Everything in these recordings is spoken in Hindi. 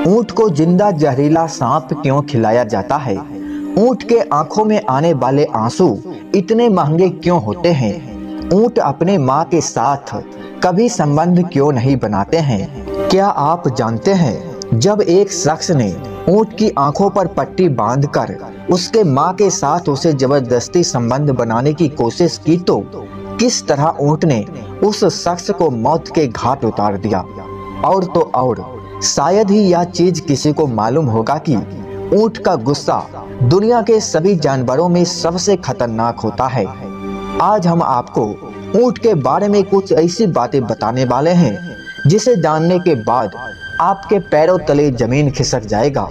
ऊंट को जिंदा जहरीला सांप क्यों खिलाया जाता है? ऊंट के आंखों में आने वाले आंसू इतने महंगे क्यों होते हैं? ऊंट अपने माँ के साथ कभी संबंध क्यों नहीं बनाते हैं? क्या आप जानते हैं, जब एक शख्स ने ऊंट की आंखों पर पट्टी बांधकर उसके माँ के साथ उसे जबरदस्ती संबंध बनाने की कोशिश की तो किस तरह ऊंट ने उस शख्स को मौत के घाट उतार दिया। और तो और शायद ही यह चीज किसी को मालूम होगा कि ऊंट का गुस्सा दुनिया के सभी जानवरों में सबसे खतरनाक होता है। आज हम आपको ऊंट के बारे में कुछ ऐसी बातें बताने वाले हैं जिसे जानने के बाद आपके पैरों तले जमीन खिसक जाएगा।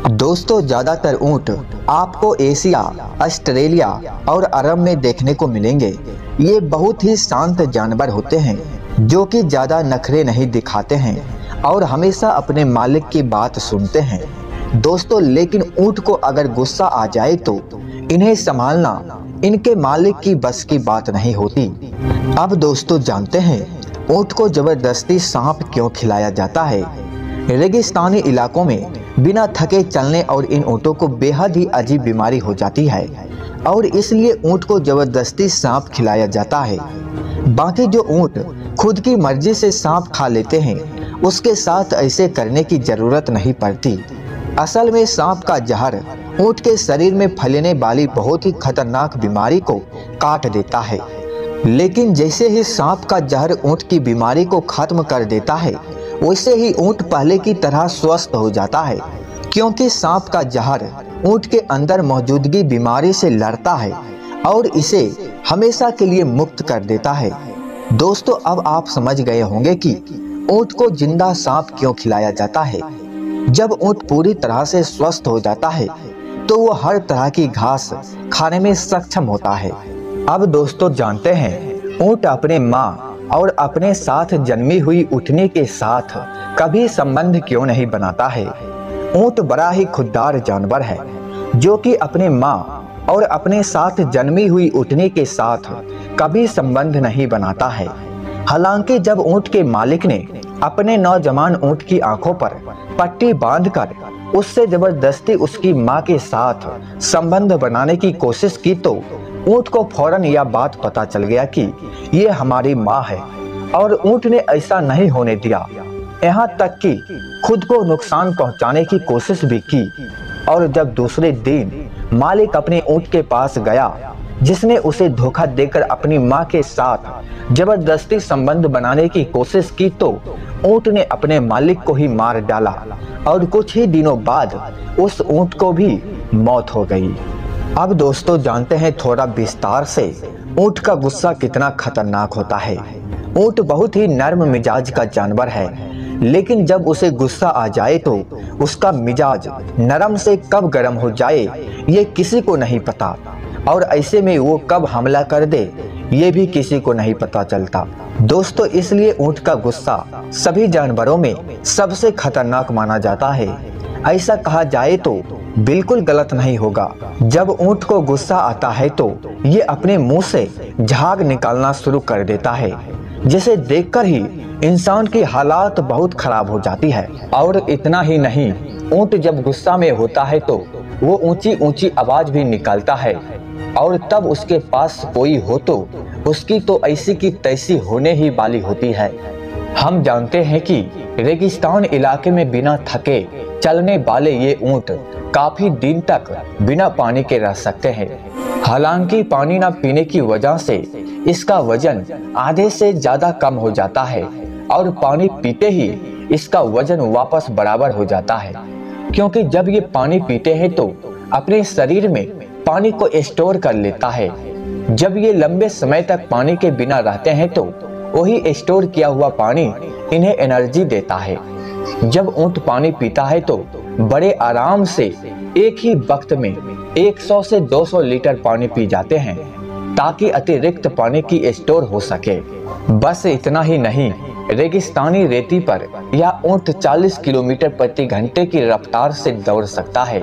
दोस्तों, ज्यादातर ऊंट आपको एशिया, ऑस्ट्रेलिया और अरब में देखने को मिलेंगे। ये बहुत ही शांत जानवर होते हैं जो कि ज्यादा नखरे नहीं दिखाते हैं और हमेशा अपने मालिक की बात सुनते हैं। दोस्तों, लेकिन ऊंट को अगर गुस्सा आ जाए तो इन्हें संभालना इनके मालिक की बस की बात नहीं होती। अब दोस्तों, जानते हैं ऊंट को जबरदस्ती सांप क्यों खिलाया जाता है। रेगिस्तानी इलाकों में बिना थके चलने और इन ऊँटों को बेहद ही अजीब बीमारी हो जाती है और इसलिए ऊँट को जबरदस्ती सांप खिलाया जाता है। बाकी जो ऊँट खुद की मर्जी से सांप खा लेते हैं उसके साथ ऐसे करने की जरूरत नहीं पड़ती। असल में सांप का जहर ऊँट के शरीर में फैलने वाली बहुत ही खतरनाक बीमारी को काट देता है, लेकिन जैसे ही सांप का जहर ऊँट की बीमारी को खत्म कर देता है वैसे ही ऊँट पहले की तरह स्वस्थ हो जाता है, क्योंकि सांप का जहर ऊँट के अंदर मौजूदगी बीमारी से लड़ता है और इसे हमेशा के लिए मुक्त कर देता है। दोस्तों, अब आप समझ गए होंगे कि ऊँट को जिंदा सांप क्यों खिलाया जाता है। जब ऊँट पूरी तरह से स्वस्थ हो जाता है तो वो हर तरह की घास खाने में सक्षम होता है। अब दोस्तों, जानते हैं ऊँट अपने माँ और अपने साथ जन्मी हुई ऊँटनी के साथ कभी संबंध क्यों नहीं बनाता है। ऊँट बड़ा ही खुददार जानवर है जो कि अपने माँ और अपने साथ जन्मी हुई ऊँटनी के साथ कभी संबंध नहीं बनाता है। हालांकि जब ऊँट के मालिक ने अपने नौजवान ऊँट की आंखों पर पट्टी बांधकर उससे जबरदस्ती उसकी माँ के साथ संबंध बनाने की कोशिश की तो ऊँट को फौरन यह बात पता चल गया कि ये हमारी माँ है और ऊँट ने ऐसा नहीं होने दिया। यहाँ तक कि खुद को नुकसान पहुँचाने की कोशिश भी की। और जब दूसरे दिन मालिक अपने ऊँट के पास गया जिसने उसे धोखा देकर अपनी माँ के साथ जबरदस्ती संबंध बनाने की कोशिश की तो ऊँट ने अपने मालिक को ही मार डाला और कुछ ही दिनों बाद उस ऊँट को भी मौत हो गई। अब दोस्तों, जानते हैं थोड़ा विस्तार से ऊँट का गुस्सा कितना खतरनाक होता है। ऊँट बहुत ही नर्म मिजाज का जानवर है, लेकिन जब उसे गुस्सा आ जाए तो उसका मिजाज नरम से कब गर्म हो जाए ये किसी को नहीं पता, और ऐसे में वो कब हमला कर दे ये भी किसी को नहीं पता चलता। दोस्तों, इसलिए ऊँट का गुस्सा सभी जानवरों में सबसे खतरनाक माना जाता है। ऐसा कहा जाए तो बिल्कुल गलत नहीं होगा। जब ऊँट को गुस्सा आता है तो ये अपने मुंह से झाग निकालना शुरू कर देता है, जिसे देखकर ही इंसान की हालात बहुत खराब हो जाती है। और इतना ही नहीं, ऊँट जब गुस्सा में होता है तो वो ऊंची ऊंची आवाज भी निकालता है, और तब उसके पास कोई हो तो उसकी तो ऐसी की तैसी होने ही वाली होती है। हम जानते हैं कि रेगिस्तान इलाके में बिना थके चलने वाले ये ऊँट काफी दिन तक बिना पानी के रह सकते हैं। हालांकि पानी न पीने की वजह से इसका वजन आधे से ज्यादा कम हो जाता है और पानी पीते ही इसका वजन वापस बराबर हो जाता है, क्योंकि जब ये पानी पीते हैं तो अपने शरीर में पानी को स्टोर कर लेता है। जब ये लंबे समय तक पानी के बिना रहते हैं तो वही स्टोर किया हुआ पानी इन्हें एनर्जी देता है। जब ऊँट पानी पीता है तो बड़े आराम से एक ही वक्त में 100 से 200 लीटर पानी पी जाते हैं ताकि अतिरिक्त पानी की स्टोर हो सके। बस इतना ही नहीं, रेगिस्तानी रेती पर यह ऊँट 40 किलोमीटर प्रति घंटे की रफ्तार से दौड़ सकता है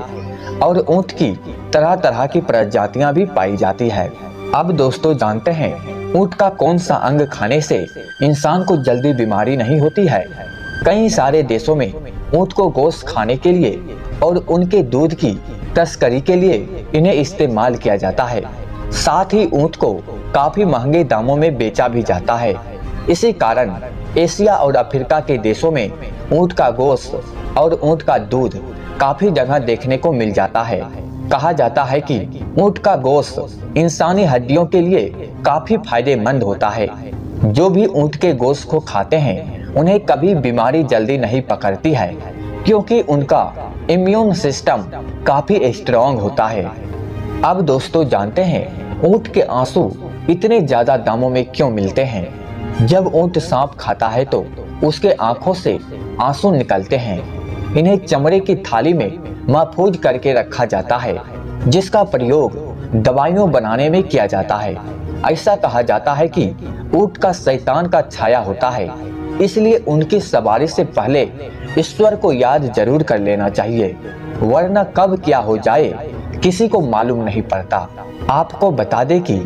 और ऊँट की तरह तरह की प्रजातियां भी पाई जाती है। अब दोस्तों, जानते हैं ऊँट का कौन सा अंग खाने से इंसान को जल्दी बीमारी नहीं होती है। कई सारे देशों में ऊँट को गोश्त खाने के लिए और उनके दूध की तस्करी के लिए इन्हें इस्तेमाल किया जाता है। साथ ही ऊँट को काफी महंगे दामों में बेचा भी जाता है। इसी कारण एशिया और अफ्रीका के देशों में ऊँट का गोश्त और ऊँट का दूध काफी जगह देखने को मिल जाता है। कहा जाता है कि ऊँट का गोश्त इंसानी हड्डियों के लिए काफी फायदेमंद होता है। जो भी ऊँट के गोश्त को खाते हैं उन्हें कभी बीमारी जल्दी नहीं पकड़ती है, क्योंकि उनका इम्यून सिस्टम काफी स्ट्रॉन्ग होता है। अब दोस्तों जानते हैं ऊँट के आंसू इतने ज्यादा दामों में क्यों मिलते हैं। जब ऊँट सांप खाता है तो उसके आंखों से आंसू निकलते हैं। इन्हें चमड़े की थाली में महफूज करके रखा जाता है, जिसका प्रयोग दवाइयों बनाने में किया जाता है। ऐसा कहा जाता है कि ऊँट का शैतान का छाया होता है, इसलिए उनकी सवारी से पहले ईश्वर को याद जरूर कर लेना चाहिए, वरना कब क्या हो जाए किसी को मालूम नहीं पड़ता। आपको बता दें कि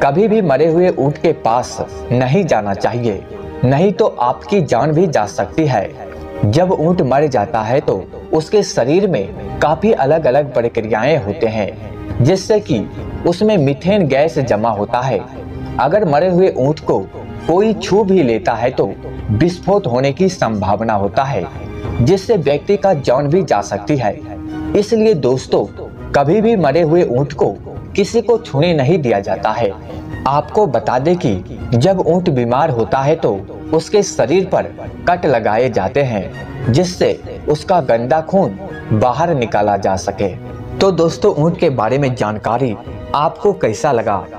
कभी भी मरे हुए ऊँट के पास नहीं जाना चाहिए, नहीं तो आपकी जान भी जा सकती है। जब ऊँट मर जाता है तो उसके शरीर में काफी अलग अलग प्रक्रियाएं होते हैं, जिससे कि उसमें मीथेन गैस जमा होता है। अगर मरे हुए ऊँट को कोई छू भी लेता है तो विस्फोट होने की संभावना होता है, जिससे व्यक्ति का जान भी जा सकती है। इसलिए दोस्तों कभी भी मरे हुए ऊँट को किसी को छूने नहीं दिया जाता है। आपको बता दें कि जब ऊँट बीमार होता है तो उसके शरीर पर कट लगाए जाते हैं, जिससे उसका गंदा खून बाहर निकाला जा सके। तो दोस्तों ऊँट के बारे में जानकारी आपको कैसा लगा